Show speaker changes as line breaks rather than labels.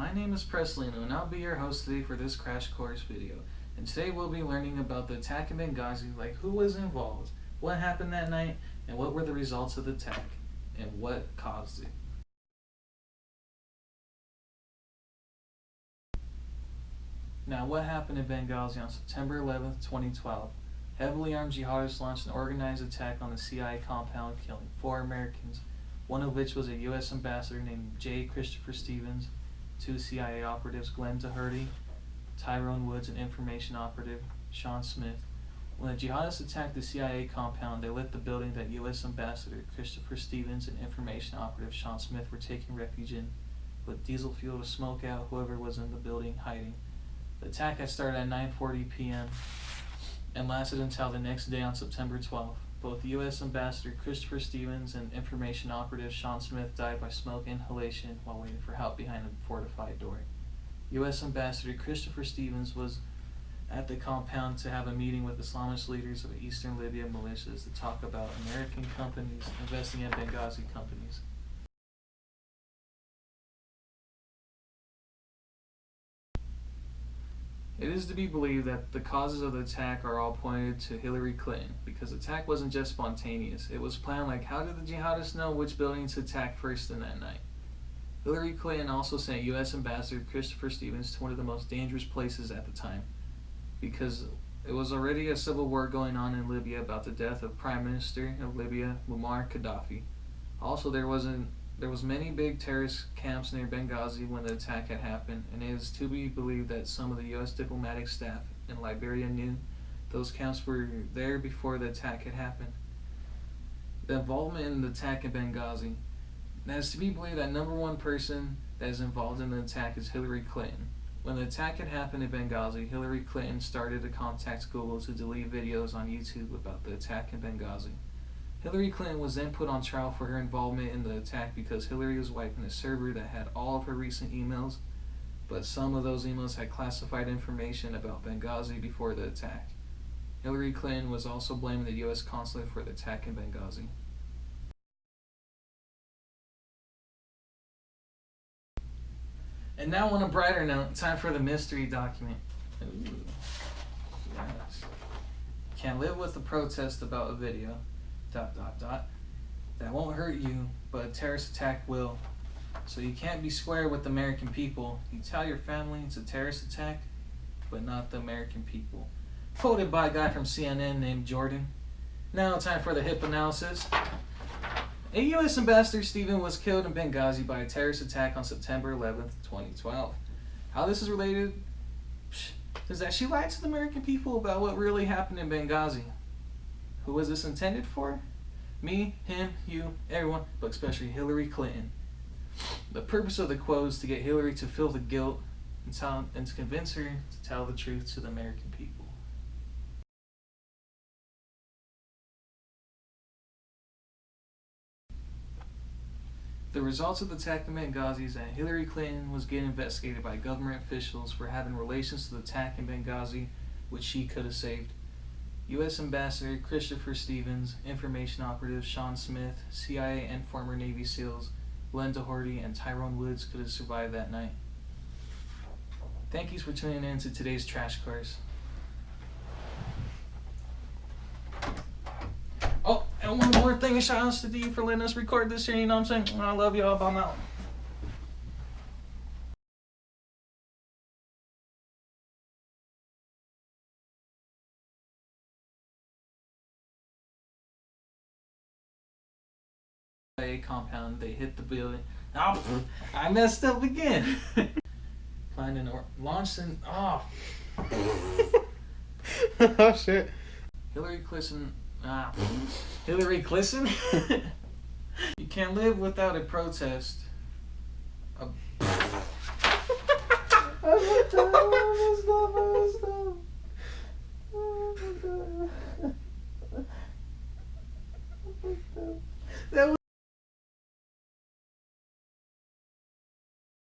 my name is Preslino and I'll be your host today for this crash course video. And today we'll be learning about the attack in Benghazi, like who was involved, what happened that night, and what were the results of the attack, and what caused it. Now, what happened in Benghazi on September 11th, 2012? Heavily armed jihadists launched an organized attack on the CIA compound, killing 4 Americans, one of which was a U.S. ambassador named J. Christopher Stevens, 2 CIA operatives, Glenn Doherty, Tyrone Woods, and information operative Sean Smith. When the jihadists attacked the CIA compound, they lit the building that U.S. Ambassador Christopher Stevens and information operative Sean Smith were taking refuge in, with diesel fuel to smoke out whoever was in the building hiding. The attack had started at 9:40 p.m. and lasted until the next day on September 12th. Both U.S. Ambassador Christopher Stevens and information operative Sean Smith died by smoke inhalation while waiting for help behind a fortified door. U.S. Ambassador Christopher Stevens was at the compound to have a meeting with Islamist leaders of Eastern Libya militias to talk about American companies investing in Benghazi companies. It is to be believed that the causes of the attack are all pointed to Hillary Clinton, because the attack wasn't just spontaneous. It was planned. Like, how did the jihadists know which building to attack first in that night? Hillary Clinton also sent U.S. Ambassador Christopher Stevens to one of the most dangerous places at the time, because it was already a civil war going on in Libya about the death of Prime Minister of Libya, Muammar Gaddafi. Also, there was many big terrorist camps near Benghazi when the attack had happened, and it is to be believed that some of the U.S. diplomatic staff in Liberia knew those camps were there before the attack had happened. The involvement in the attack in Benghazi. It is to be believed that #1 person that is involved in the attack is Hillary Clinton. When the attack had happened in Benghazi, Hillary Clinton started to contact Google to delete videos on YouTube about the attack in Benghazi. Hillary Clinton was then put on trial for her involvement in the attack because Hillary was wiping a server that had all of her recent emails, but some of those emails had classified information about Benghazi before the attack. Hillary Clinton was also blaming the U.S. consulate for the attack in Benghazi. And now on a brighter note, time for the mystery document. Ooh, yes. Can't live with the protest about a video. ... That won't hurt you, but a terrorist attack will. So you can't be square with the American people. You tell your family it's a terrorist attack, but not the American people. Quoted by a guy from CNN named Jordan. Now time for the HIP analysis. A U.S. Ambassador Stevens was killed in Benghazi by a terrorist attack on September 11th, 2012. How this is related is that she lied to the American people about what really happened in Benghazi. Who was this intended for? Me, him, you, everyone, but especially Hillary Clinton. The purpose of the quote is to get Hillary to feel the guilt and to convince her to tell the truth to the American people. The results of the attack in Benghazi is that Hillary Clinton was getting investigated by government officials for having relations to the attack in Benghazi, which she could have saved. U.S. Ambassador Christopher Stevens, information operative Sean Smith, CIA and former Navy SEALs Glenn Doherty and Tyrone Woods could have survived that night. Thank you for tuning in to today's Trash Course. Oh, and one more thing, a shout out to you for letting us record this here, you know what I'm saying? I love y'all, I'm out. Compound, they hit the building. Oh, I messed up again. Planned and launched and oh shit. Hillary Clinton. Hillary Clinton. You can't live without a protest. I